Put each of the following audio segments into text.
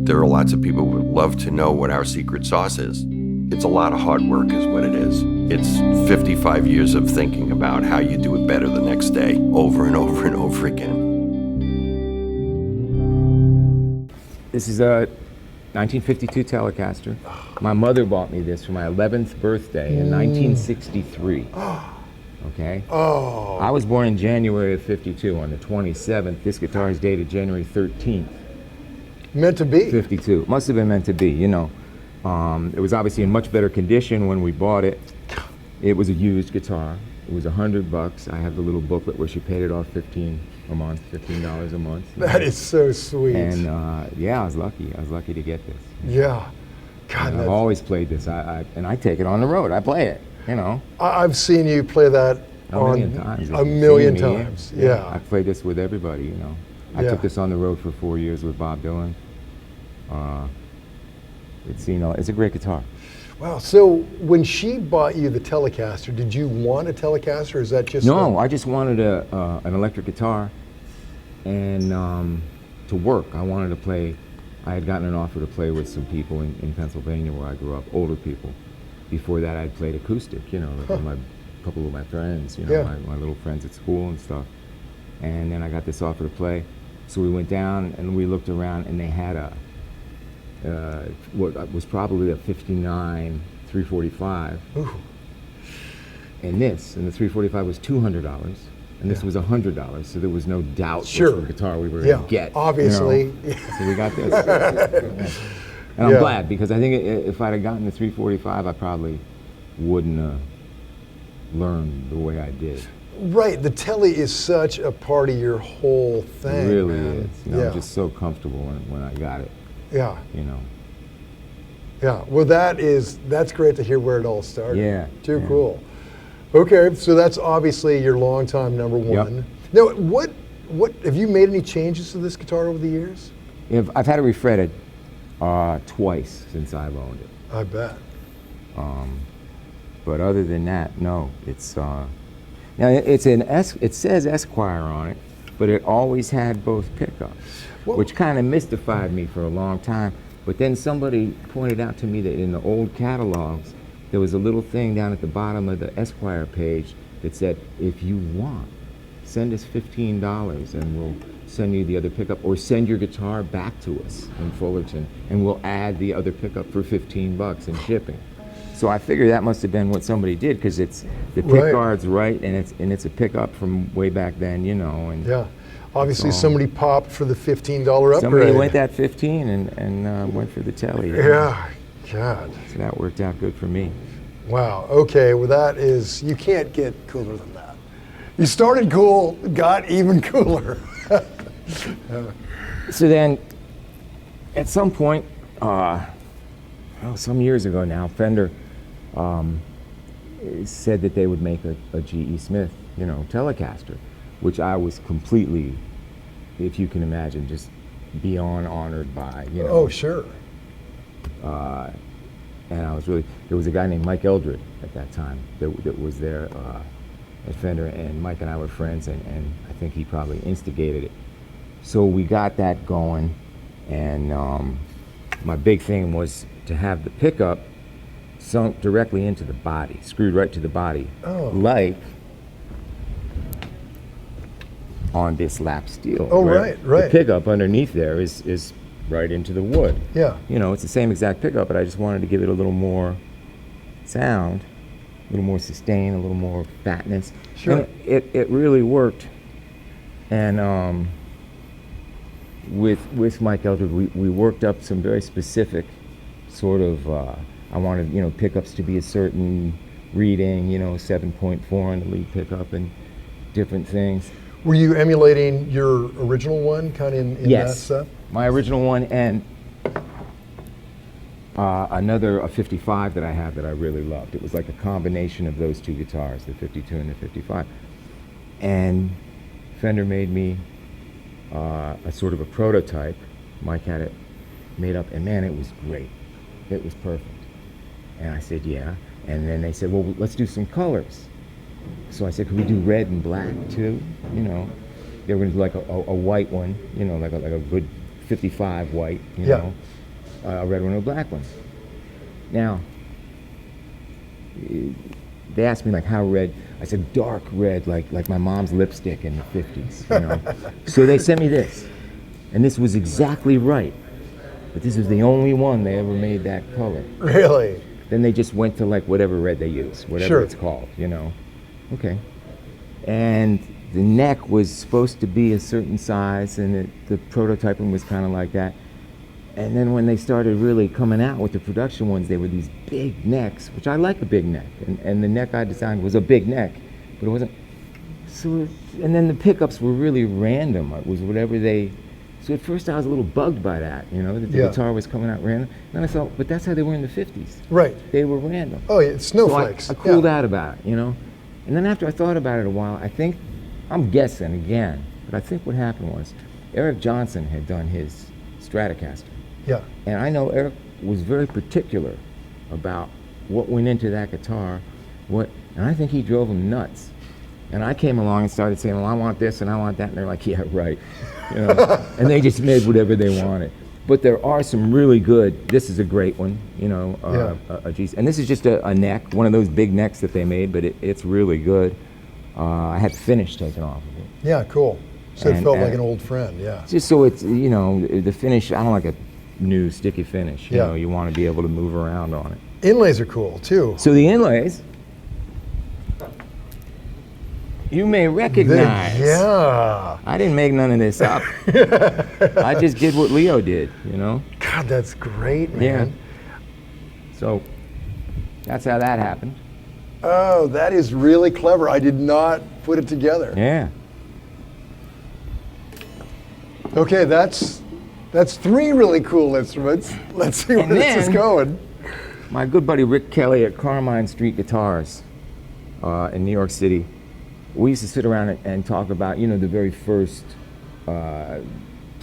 There are lots of people who would love to know what our secret sauce is. It's a lot of hard work is what it is. It's 55 years of thinking about how you do it better the next day, over and over and over again. This is a 1952 Telecaster. My mother bought me this for my 11th birthday in 1963. Okay? Oh. I was born in January of 52 on the 27th. This guitar is dated January 13th. Meant to be. 52. Must have been meant to be, you know. It was obviously in much better condition when we bought it. It was a used guitar. It was $100. I have the little booklet where she paid it off $15 a month. That is so sweet. And yeah, I was lucky. I was lucky to get this. Yeah. God, I've always played this. And I take it on the road. I play it, you know. I've seen you play that a million times. A million times. Yeah. I've played this with everybody, you know. I took this on the road for 4 years with Bob Dylan. It's, you know, it's a great guitar. Wow. So when she bought you the Telecaster, did you want a Telecaster, or is that just No, I just wanted an electric guitar and to work. I wanted to play. I had gotten an offer to play with some people in Pennsylvania where I grew up, older people. Before that, I'd played acoustic, you know, with a couple of my friends, you know, my little friends at school and stuff. And then I got this offer to play. So we went down and we looked around, and they had what was probably a 59 345. Ooh. And the 345 was $200, and this was $100. So there was no doubt which guitar we were going to get. Obviously. You know? So we got this. And I'm glad, because I think if I'd have gotten the 345, I probably wouldn't have learned the way I did. Right, the Tele is such a part of your whole thing. It really man. is. You know, I'm just so comfortable when I got it. Yeah. You know. Yeah. Well, that's great to hear where it all started. Yeah. Too cool. Okay, so that's obviously your longtime number one. Yep. Now, what have you made any changes to this guitar over the years? I've had it refretted twice since I've owned it. I bet. But other than that, no. It's now it says Esquire on it, but it always had both pickups, which kind of mystified me for a long time. But then somebody pointed out to me that in the old catalogs, there was a little thing down at the bottom of the Esquire page that said, if you want, send us $15 and we'll send you the other pickup, or send your guitar back to us in Fullerton and we'll add the other pickup for $15 in shipping. So I figured that must have been what somebody did, because it's the pick guard's right, and it's a pickup from way back then, you know. And yeah, obviously somebody popped for the $15 upgrade. Somebody went that 15 and went for the Tele. Yeah, God. So that worked out good for me. Wow. Okay. Well, you can't get cooler than that. You started cool, got even cooler. So then, at some point, some years ago now, Fender said that they would make a G.E. Smith, you know, Telecaster, which I was completely, if you can imagine, just beyond honored by, you know. Oh, sure. And I was there was a guy named Mike Eldred at that time that was there at Fender, and Mike and I were friends, and I think he probably instigated it. So we got that going, and my big thing was to have the pickup sunk directly into the body, screwed right to the body, like on this lap steel. Oh, right. The pickup underneath there is right into the wood. Yeah. You know, it's the same exact pickup, but I just wanted to give it a little more sound, a little more sustain, a little more fatness. Sure. And it really worked. And with Mike Eldred, we worked up some very specific sort of, I wanted, you know, pickups to be a certain reading, you know, 7.4 on the lead pickup and different things. Were you emulating your original one kind of in that stuff? My original one, and a 55 that I have that I really loved. It was like a combination of those two guitars, the 52 and the 55. And Fender made me a sort of a prototype. Mike had it made up, and man, it was great. It was perfect. And I said, yeah. And then they said, well, let's do some colors. So I said, could we do red and black too? You know, they were going to do like a white one, you know, like a good 55 white, you Yeah. know, a red one or a black one. Now, they asked me like how red. I said dark red, like my mom's lipstick in the 50s, you know. So they sent me this, and this was exactly right. But this was the only one they ever made that color. Really? Then they just went to like whatever red they use, whatever Sure. it's called, you know. Okay. And the neck was supposed to be a certain size, and the prototyping was kind of like that. And then when they started really coming out with the production ones, they were these big necks, which I like a big neck. And the neck I designed was a big neck, but it wasn't. So, and then the pickups were really random. It was whatever they. So at first I was a little bugged by that, you know, that the Yeah. guitar was coming out random. And I thought, but that's how they were in the 50s. Right. They were random. Oh, yeah, it's snowflakes. So I cooled Yeah. out about it, you know. And then after I thought about it a while, I think, I'm guessing again, but I think what happened was Eric Johnson had done his Stratocaster. Yeah. And I know Eric was very particular about what went into that guitar, and I think he drove him nuts. And I came along and started saying, well, I want this and I want that, and they're like, yeah, right. You know? And they just made whatever they wanted. But there are some really good, this is a great one, you know, a G. And this is just a neck, one of those big necks that they made, but it's really good. I had the finish taken off of it. Yeah, cool. So it And- felt and- like an old friend, yeah. Just so it's, you know, the finish, I don't like a new sticky finish. You Yeah. know, you want to be able to move around on it. Inlays are cool, too. So the inlays, you may recognize. Yeah. I didn't make none of this up. I just did what Leo did, you know? God, that's great, man. So that's how that happened. Oh, that is really clever. I did not put it together. Yeah. Okay, that's three really cool instruments. Let's see where And this is then- going. My good buddy Rick Kelly at Carmine Street Guitars in New York City, we used to sit around and talk about, you know, the very first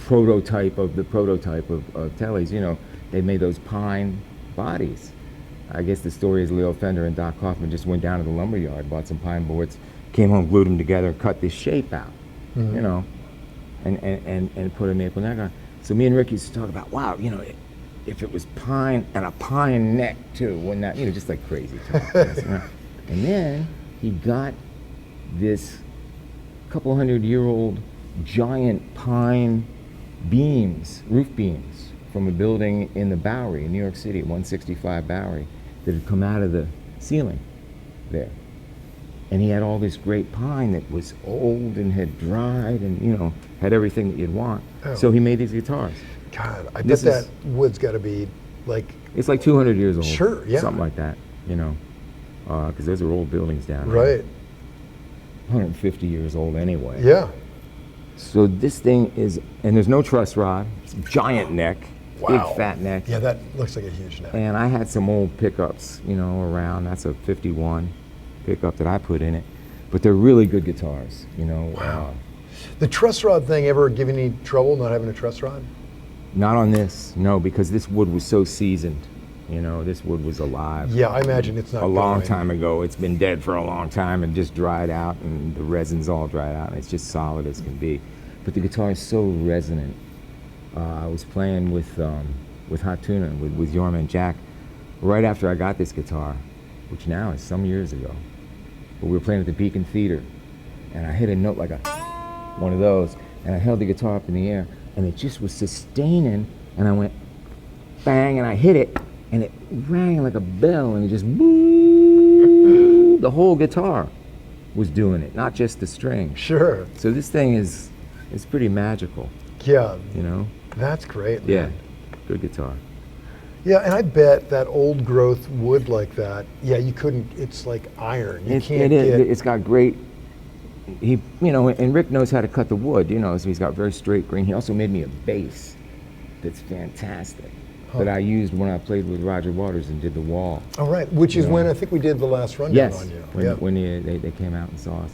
prototype of Teles. You know, they made those pine bodies. I guess the story is Leo Fender and Doc Hoffman just went down to the lumber yard, bought some pine boards, came home, glued them together, and cut this shape out, you know, and put a maple neck on. So me and Rick used to talk about, wow, you know, if it was pine and a pine neck too, wouldn't that, you know, just like crazy talk. You know? And then he got this couple 100-year-old giant pine beams, roof beams, from a building in the Bowery in New York City, 165 Bowery, that had come out of the ceiling there. And he had all this great pine that was old and had dried and, you know, had everything that you'd want. Oh. So he made these guitars. God, I bet This that is- wood's got to be like, It's like 200 years old. Sure, yeah. Something like that, you know, because those are old buildings down there. right. 150 years old anyway. Yeah. So this thing is, and there's no truss rod, it's a giant neck, Wow. big fat neck. Yeah, that looks like a huge neck. And I had some old pickups, you know, around. That's a 51 pickup that I put in it. But they're really good guitars, you know. Wow. The truss rod thing ever give you any trouble not having a truss rod? Not on this, no, because this wood was so seasoned. You know, this wood was alive. Yeah, I imagine it's not A long going. time ago. It's been dead for a long time and just dried out, and the resin's all dried out, and it's just solid as can be. But the guitar is so resonant. I was playing with Hot Tuna, with Yorma and Jack, right after I got this guitar, which now is some years ago. But we were playing at the Beacon Theater, and I hit a note like one of those, and I held the guitar up in the air, and it just was sustaining, and I went bang, and I hit it, and it rang like a bell, and it just boo. The whole guitar was doing it, not just the string. Sure. So this thing is pretty magical, Yeah, you know? that's great. Yeah, Man. good guitar. Yeah, and I bet that old growth wood like that, yeah, you couldn't, it's like iron. You can't get. It's got great, you know, and Rick knows how to cut the wood, you know, so he's got very straight grain. He also made me a bass that's fantastic that I used when I played with Roger Waters and did the wall. All right, which is Yeah. when I think we did the last rundown Yes, on you. when, Yeah. when they came out and saw us.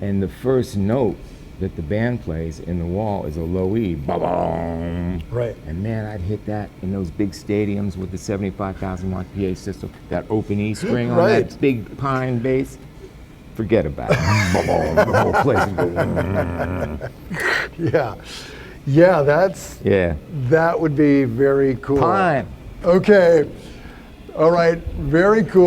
And the first note that the band plays in the wall is a low E, ba-boom. Right. And man, I'd hit that in those big stadiums with the 75,000 watt PA system, that open E string on Right. that big pine bass. Forget about it. Ba-boom, the whole place would go. Yeah. Yeah, Yeah. that would be very cool. Time. Okay. All right. Very cool.